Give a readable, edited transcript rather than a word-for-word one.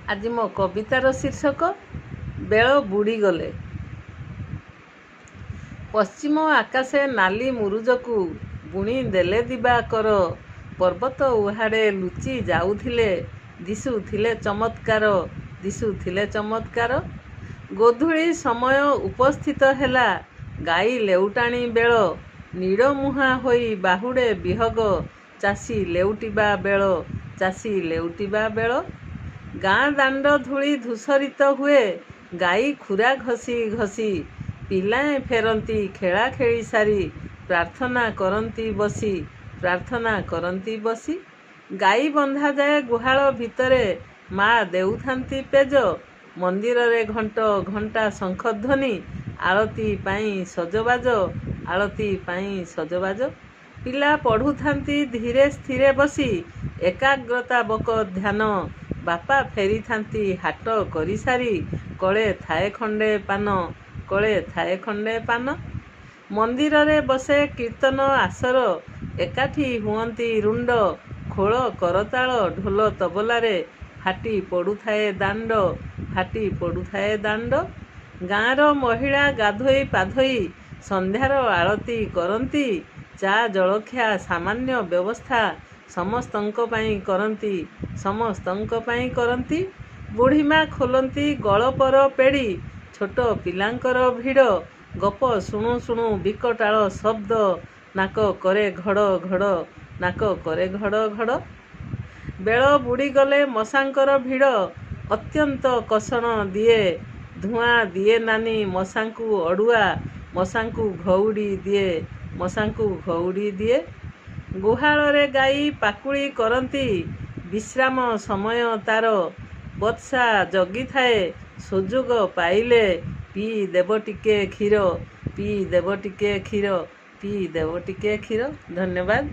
ଆଜି ମୋ କବିତାର ଶୀର୍ଷକ ବେଳ ବୁଡ଼ିଗଲେ। ପଶ୍ଚିମ ଆକାଶେ ନାଲି ମୁରୁଜକୁ ବୁଣି ଦେଲେ ଦିବାକର। ପର୍ବତ ଉହାଡ଼େ ଲୁଚି ଯାଉଥିଲେ, ଦିଶୁଥିଲେ ଚମତ୍କାର, ଦିଶୁଥିଲେ ଚମତ୍କାର। ଗୋଧୂଳି ସମୟ ଉପସ୍ଥିତ ହେଲା, ଗାଈ ଲେଉଟାଣି ବେଳ। ନୀଡ଼ ମୁହାଁ ହୋଇ ବାହୁଡ଼େ ବିହଗ, ଚାଷୀ ଲେଉଟିବା ବେଳ, ଚାଷୀ ଲେଉଟିବା ବେଳ। ଗାଁ ଦାଣ୍ଡ ଧୂଳି ଧୂସରିତ ହୁଏ, ଗାଈ ଖୁରା ଘଷି ଘଷି। ପିଲାଏ ଫେରନ୍ତି ଖେଳା ଖେଳି ସାରି, ପ୍ରାର୍ଥନା କରନ୍ତି ବସି, ପ୍ରାର୍ଥନା କରନ୍ତି ବସି। ଗାଈ ବନ୍ଧାଯାଏ ଗୁହାଳ ଭିତରେ, ମା ଦେଉଥାନ୍ତି ପେଜ। ମନ୍ଦିରରେ ଘଣ୍ଟ ଘଣ୍ଟା ଶଙ୍ଖଧ୍ୱନି, ଆଳତୀ ପାଇଁ ସଜବାଜ, ଆଳତୀ ପାଇଁ ସଜବାଜ। ପିଲା ପଢ଼ୁଥାନ୍ତି ଧୀରେ ସ୍ଥିରେ ବସି, ଏକାଗ୍ରତାବକ ଧ୍ୟାନ। ବାପା ଫେରିଥାନ୍ତି ହାଟ କରିସାରି, କଳେ ଥାଏ ଖଣ୍ଡେ ପାନ, କଳେ ଥାଏ ଖଣ୍ଡେ ପାନ। ମନ୍ଦିରରେ ବସେ କୀର୍ତ୍ତନ ଆସର, ଏକାଠି ହୁଅନ୍ତି ରୁଣ୍ଡ। ଖୋଳ କରତାଳ ଢୋଲ ତବଲାରେ, ଫାଟି ପଡ଼ୁଥାଏ ଦାଣ୍ଡ, ଫାଟି ପଡ଼ୁଥାଏ ଦାଣ୍ଡ। ଗାଁର ମହିଳା ଗାଧୋଇ ପାଧୋଇ, ସନ୍ଧ୍ୟାର ଆଳତୀ କରନ୍ତି। ଚା ଜଳଖିଆ ସାମାନ୍ୟ ବ୍ୟବସ୍ଥା, ସମସ୍ତଙ୍କ ପାଇଁ କରନ୍ତି, ସମସ୍ତଙ୍କ ପାଇଁ କରନ୍ତି। ବୁଢ଼ୀମା ଖୋଲନ୍ତି ଗଳପର ପେଡ଼ି, ଛୋଟ ପିଲାଙ୍କର ଭିଡ଼। ଗପ ଶୁଣୁ ଶୁଣୁ ବିକଟାଳ ଶବ୍ଦ, ନାକ କରେ ଘଡ଼ ଘଡ଼, ନାକ କରେ ଘଡ଼ ଘଡ଼। ବେଳ ବୁଡ଼ିଗଲେ ମଶାଙ୍କର ଭିଡ଼, ଅତ୍ୟନ୍ତ କଷଣ ଦିଏ। ଧୂଆଁ ଦିଏ ନାନି ମଶାଙ୍କୁ ଅଡ଼ୁଆ, ମଶାଙ୍କୁ ଘଉଡ଼ି ଦିଏ, ମଶାଙ୍କୁ ଘଉଡ଼ି ଦିଏ। ଗୁହାଳରେ ଗାଈ ପାକୁଳି କରନ୍ତି, ବିଶ୍ରାମ ସମୟ ତାର। ବତ୍ସା ଜଗିଥାଏ, ସୁଯୋଗ ପାଇଲେ ପିଇ ଦେବ ଟିକେ କ୍ଷୀର, ପିଇ ଦେବ ଟିକେ କ୍ଷୀର, ପିଇ ଦେବ ଟିକେ କ୍ଷୀର। ଧନ୍ୟବାଦ।